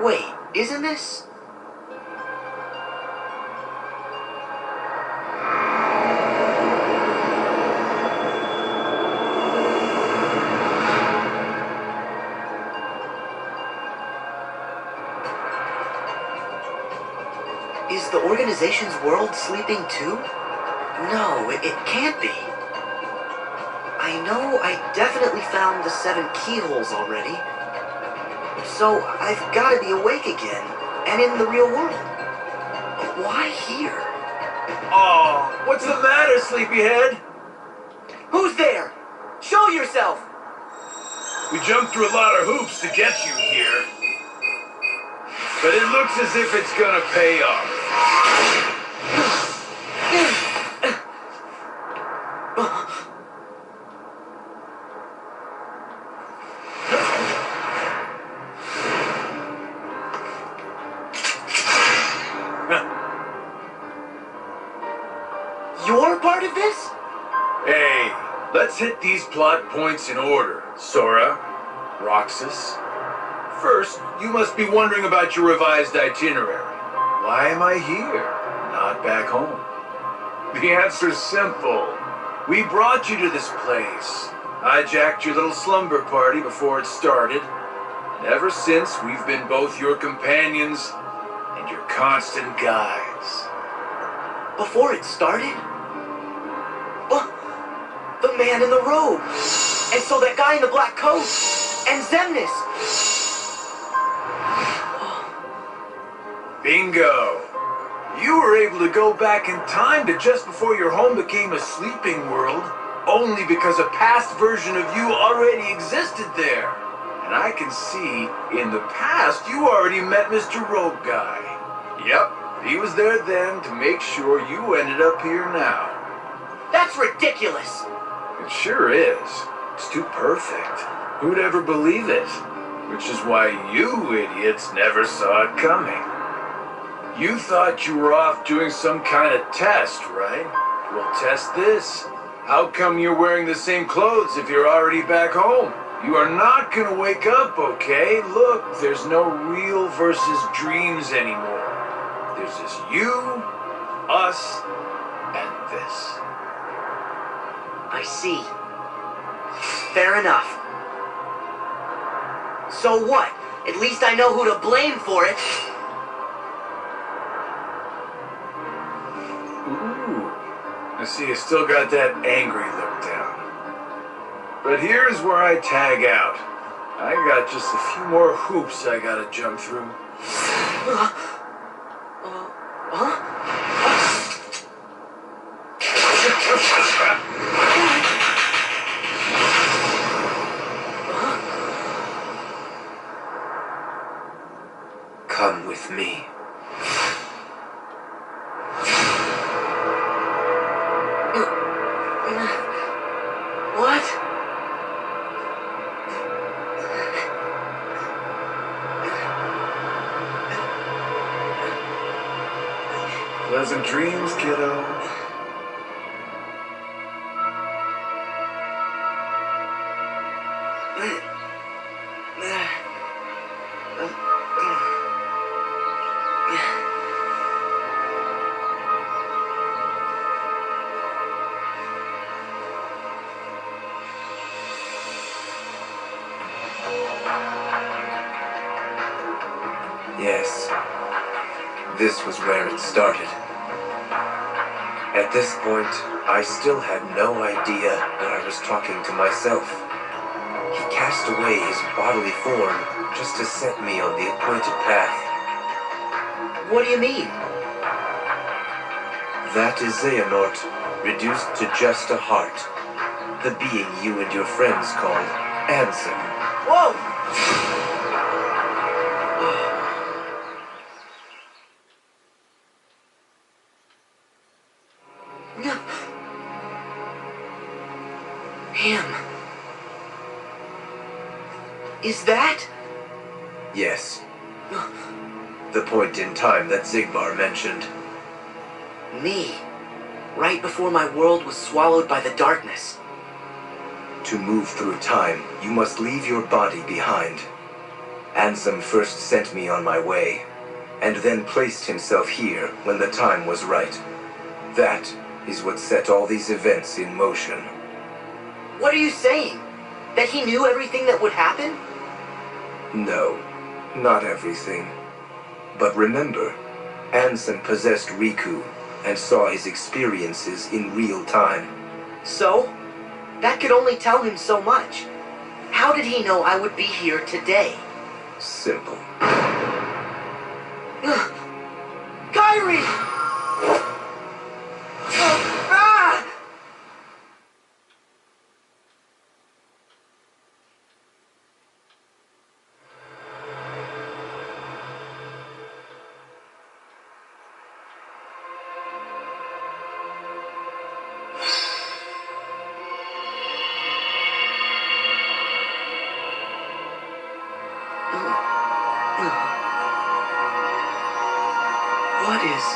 Wait, isn't this? Is the organization's world sleeping too? No, it can't be. I know I definitely found the 7 keyholes already. So I've got to be awake again, and in the real world. But why here? Oh, what's the matter, sleepyhead? Who's there? Show yourself! We jumped through a lot of hoops to get you here. But it looks as if it's gonna pay off. You're part of this? Hey, let's hit these plot points in order, Sora, Roxas. First, you must be wondering about your revised itinerary. Why am I here, not back home? The answer's simple. We brought you to this place, hijacked your little slumber party before it started, and ever since we've been both your companions and your constant guides. Before it started? The man in the robe! And so that guy in the black coat! And Xemnas! Bingo! You were able to go back in time to just before your home became a sleeping world, only because a past version of you already existed there. And I can see, in the past, you already met Mr. Rogue Guy. Yep, he was there then to make sure you ended up here now. That's ridiculous! It sure is. It's too perfect. Who'd ever believe it? Which is why you idiots never saw it coming. You thought you were off doing some kind of test, right? Well, test this. How come you're wearing the same clothes if you're already back home? You are not gonna wake up, okay? Look, there's no real versus dreams anymore. There's just you, us, and this. I see. Fair enough. So what? At least I know who to blame for it. Ooh. I see you still got that angry look down. But here's where I tag out. I got just a few more hoops I gotta jump through. Come with me. What? Pleasant dreams, kiddo. Yes, this was where it started. At this point, I still had no idea that I was talking to myself. He cast away his bodily form just to set me on the appointed path. What do you mean? That is Xehanort, reduced to just a heart. The being you and your friends called Ansem. Whoa! Him. Is that? Yes. The point in time that Xigbar mentioned. Me. Right before my world was swallowed by the darkness. To move through time, you must leave your body behind. Ansem first sent me on my way, and then placed himself here when the time was right. That is what set all these events in motion. What are you saying? That he knew everything that would happen? No, not everything. But remember, Ansem possessed Riku and saw his experiences in real time. So? That could only tell him so much. How did he know I would be here today? Simple. Kyrie! Ah! What is...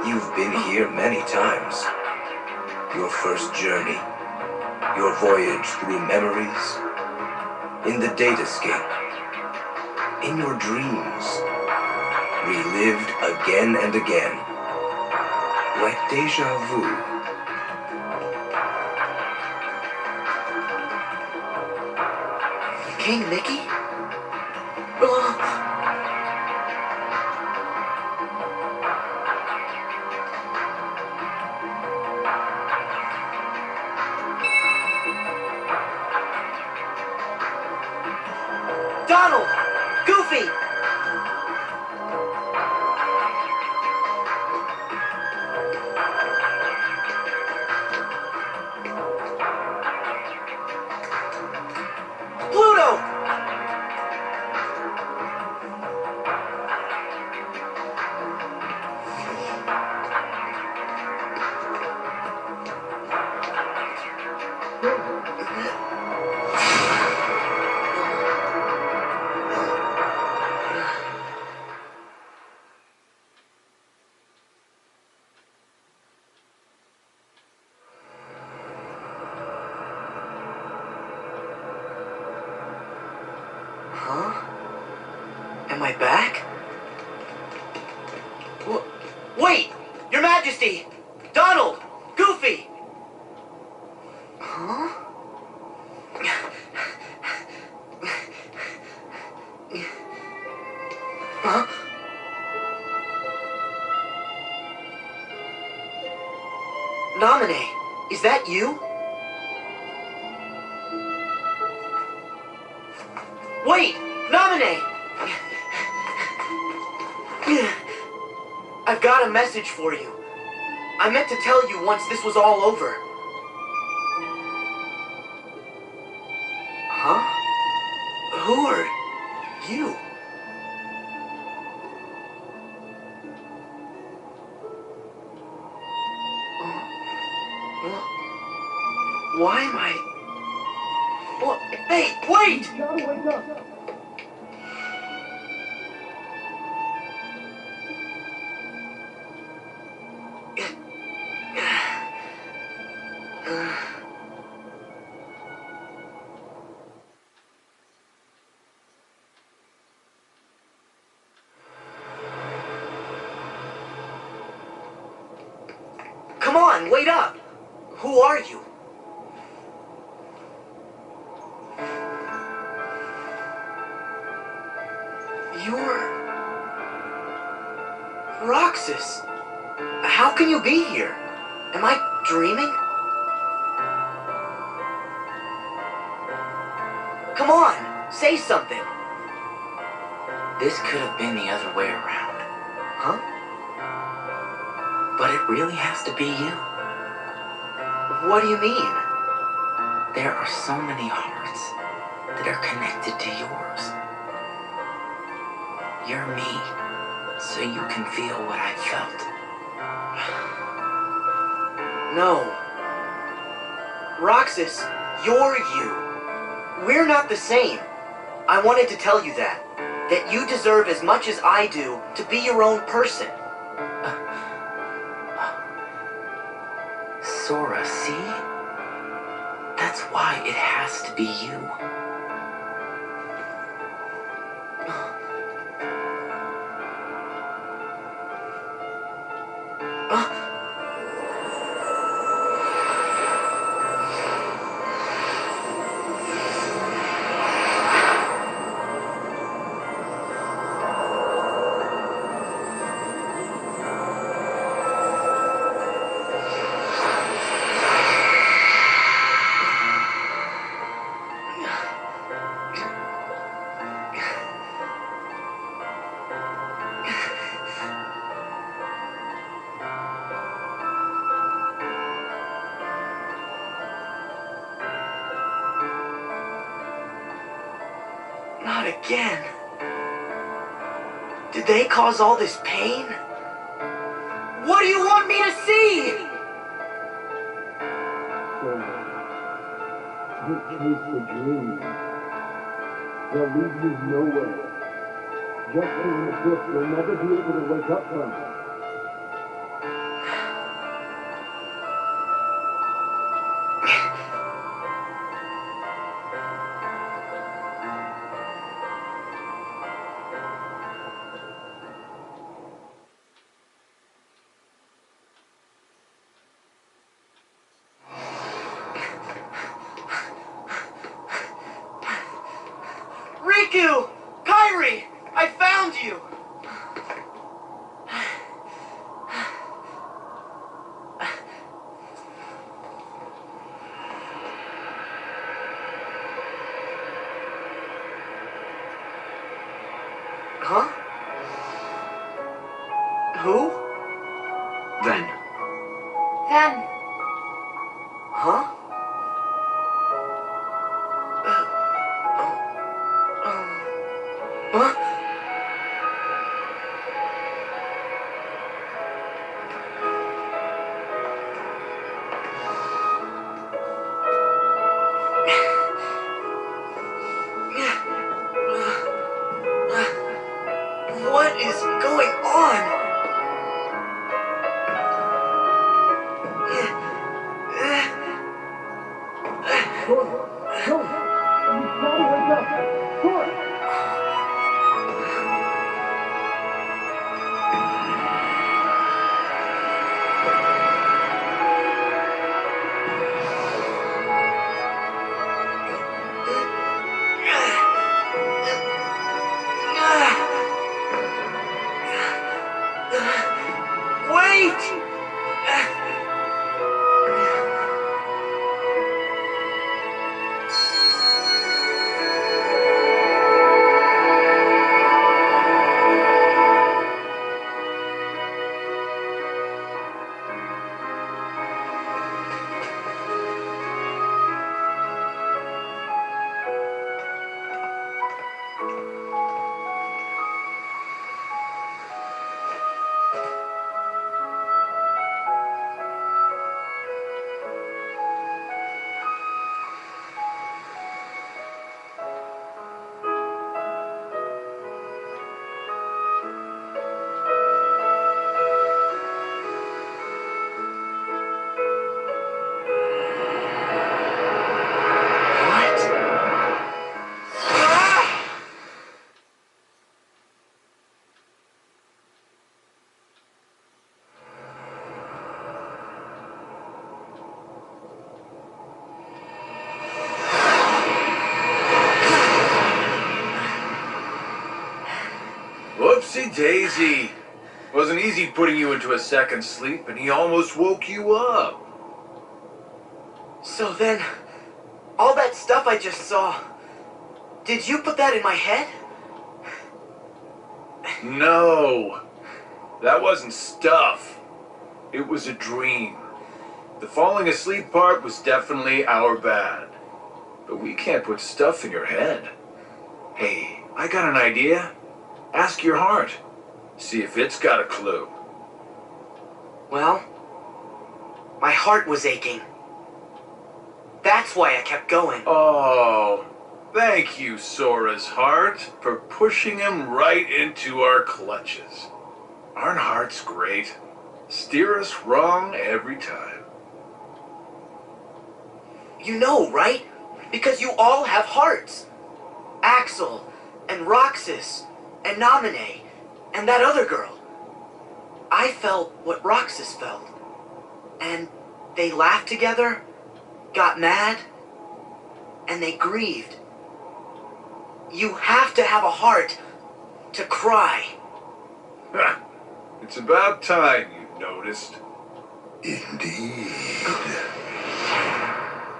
You've been here many times. Your first journey, your voyage through memories, in the datascape, in your dreams, relived again and again, like deja vu. King Mickey? Donald! Goofy! Pluto! Huh? Am I back? Wait! Your Majesty! Donald! Goofy! Huh? Huh? Naminé, is that you? Wait! Naminé! I've got a message for you. I meant to tell you once this was all over. Huh? Who are you? Why am I... Well, hey, wait! You gotta wake up. Come on, wait up! Who are you? You're... Roxas! How can you be here? Am I dreaming? Come on, say something. This could have been the other way around. Huh? But it really has to be you. What do you mean? There are so many hearts that are connected to yours. You're me, so you can feel what I felt. No. Roxas, you're you. We're not the same. I wanted to tell you that. That you deserve as much as I do to be your own person. Sora, see? That's why it has to be you. Not again. Did they cause all this pain? What do you want me to see? You chase the dream. They'll lead you nowhere. Just in the abyss you'll never be able to wake up from. Riku! Kairi! I found you! Huh? Who? Then, Then. Huh? Huh? What is going on? Sora! No! You gotta wake up! Sora! Wait! Whoopsie daisy. Wasn't easy putting you into a second sleep, and he almost woke you up. So then, all that stuff I just saw, did you put that in my head? No, that wasn't stuff. It was a dream. The falling asleep part was definitely our bad. But we can't put stuff in your head. Hey, I got an idea. Ask your heart. See if it's got a clue. Well, my heart was aching. That's why I kept going. Oh, thank you, Sora's heart, for pushing him right into our clutches. Aren't hearts great? Steer us wrong every time. You know, right? Because you all have hearts. Axel, and Roxas, and Naminé, and that other girl. I felt what Roxas felt. And they laughed together, got mad, and they grieved. You have to have a heart to cry. It's about time you noticed. Indeed.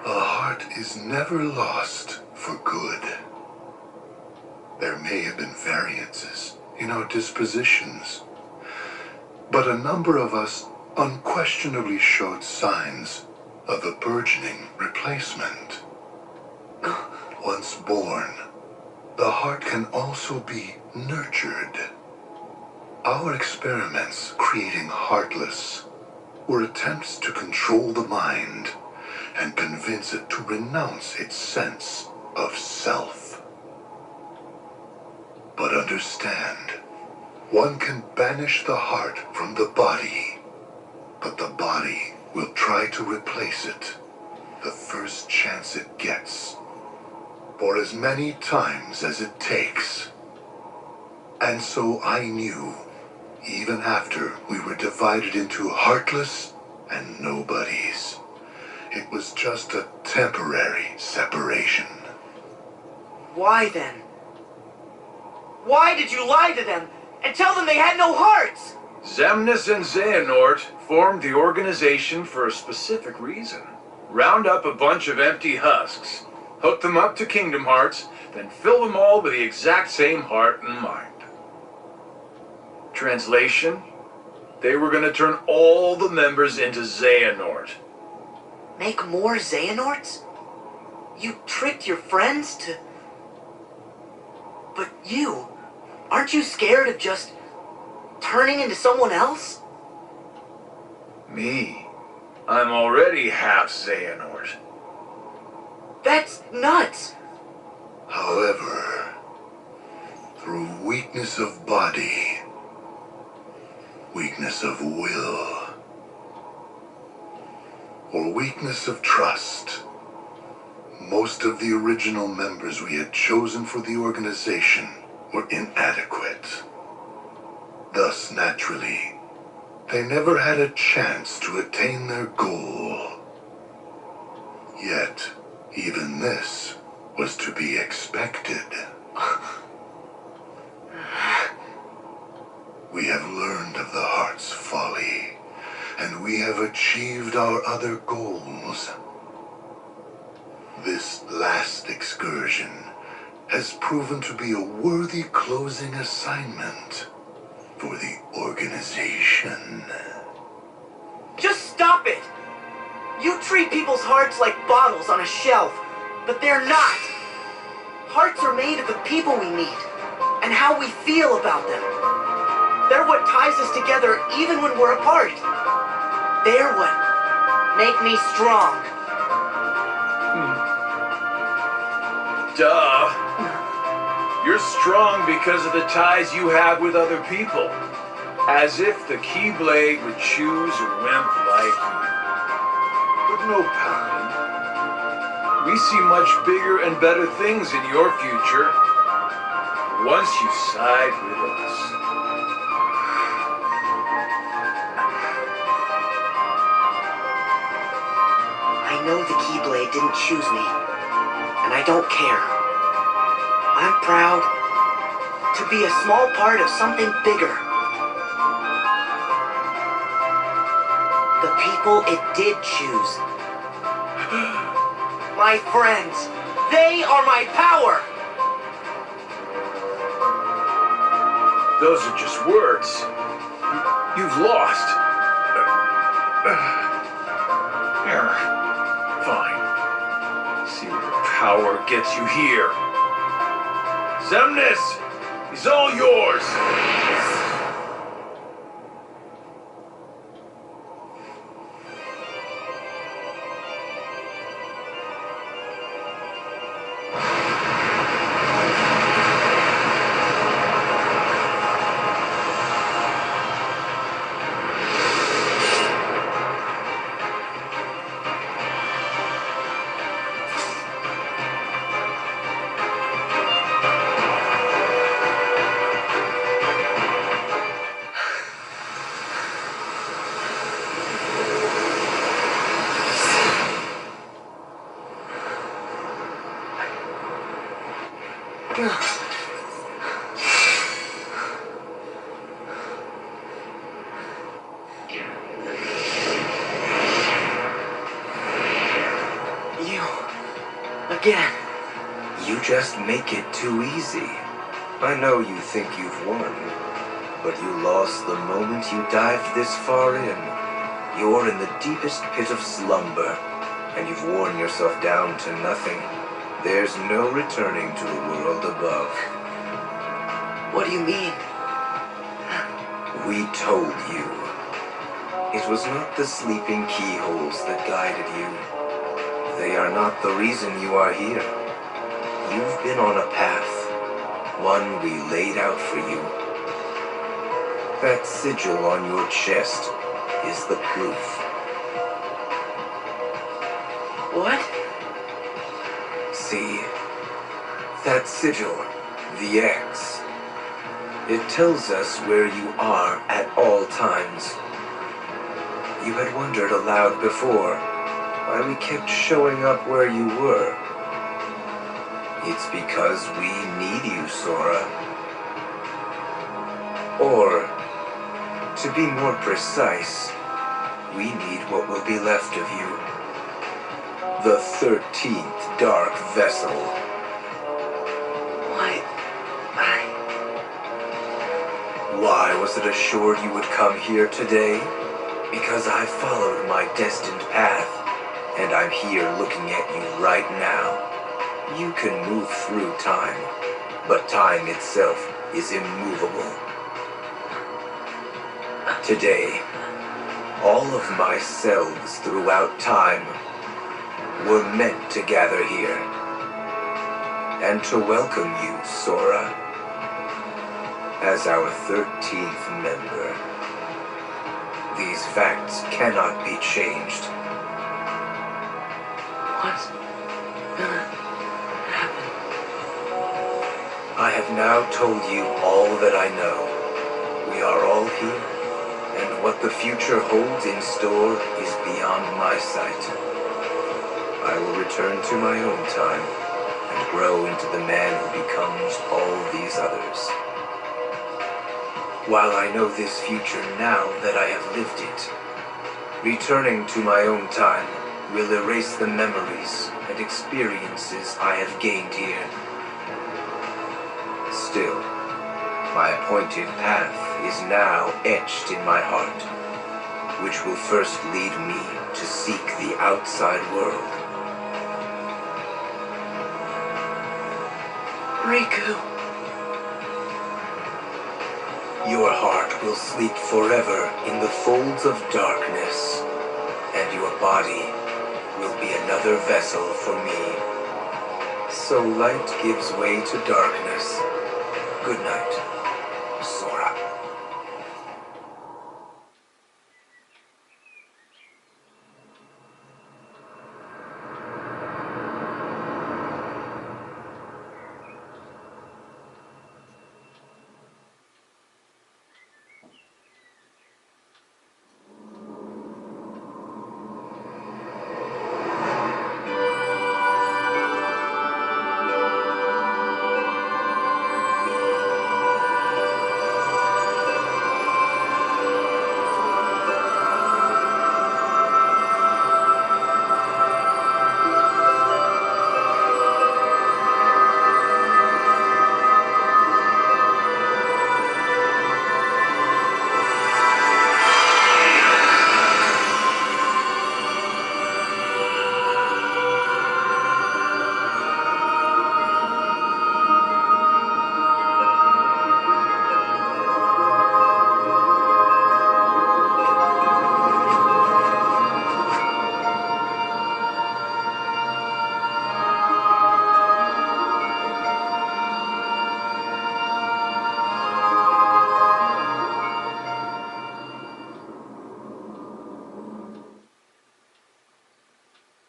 A heart is never lost for good. There may have been variances in our dispositions, but a number of us unquestionably showed signs of a burgeoning replacement. Once born, the heart can also be nurtured. Our experiments creating Heartless were attempts to control the mind and convince it to renounce its sense of self. But understand, one can banish the heart from the body, but the body will try to replace it the first chance it gets, for as many times as it takes. And so I knew, even after we were divided into Heartless and Nobodies, it was just a temporary separation. Why then? Why did you lie to them and tell them they had no hearts? Xemnas and Xehanort formed the organization for a specific reason. Round up a bunch of empty husks, hook them up to Kingdom Hearts, then fill them all with the exact same heart and mind. Translation: they were going to turn all the members into Xehanort. Make more Xehanorts? You tricked your friends to... But you... Aren't you scared of just turning into someone else? Me? I'm already half Xehanort. That's nuts! However, through weakness of body, weakness of will, or weakness of trust, most of the original members we had chosen for the organization were inadequate. Thus, naturally, they never had a chance to attain their goal. Yet, even this was to be expected. We have learned of the heart's folly, and we have achieved our other goals. This last excursion has proven to be a worthy closing assignment for the organization. Just stop it! You treat people's hearts like bottles on a shelf, but they're not. Hearts are made of the people we meet, and how we feel about them. They're what ties us together even when we're apart. They're what make me strong. Duh. You're strong because of the ties you have with other people. As if the Keyblade would choose a wimp like you. But no pouting. We see much bigger and better things in your future once you side with us. I know the Keyblade didn't choose me, and I don't care. I'm proud to be a small part of something bigger. The people it did choose. My friends, they are my power! Those are just words. You've lost. Here. Fine. See where your power gets you here. Xemnas! He's all yours! just make it too easy. I know you think you've won, but you lost the moment you dived this far in. You're in the deepest pit of slumber, and you've worn yourself down to nothing. There's no returning to the world above. What do you mean? We told you. It was not the sleeping keyholes that guided you. They are not the reason you are here. You've been on a path, one we laid out for you. That sigil on your chest is the proof. What? See, that sigil, the X, it tells us where you are at all times. You had wondered aloud before why we kept showing up where you were. It's because we need you, Sora. Or, to be more precise, we need what will be left of you. The 13th Dark Vessel. Why was it assured you would come here today? Because I followed my destined path, and I'm here looking at you right now. You can move through time, but time itself is immovable. Today, all of my selves throughout time were meant to gather here, and to welcome you, Sora, as our 13th member. These facts cannot be changed. What's gonna happen? I have now told you all that I know. We are all here, and what the future holds in store is beyond my sight. I will return to my own time and grow into the man who becomes all these others. While I know this future now that I have lived it, returning to my own time will erase the memories and experiences I have gained here. Still, my appointed path is now etched in my heart, which will first lead me to seek the outside world. Riku. Your heart will sleep forever in the folds of darkness, and your body will be another vessel for me. So light gives way to darkness. Good night.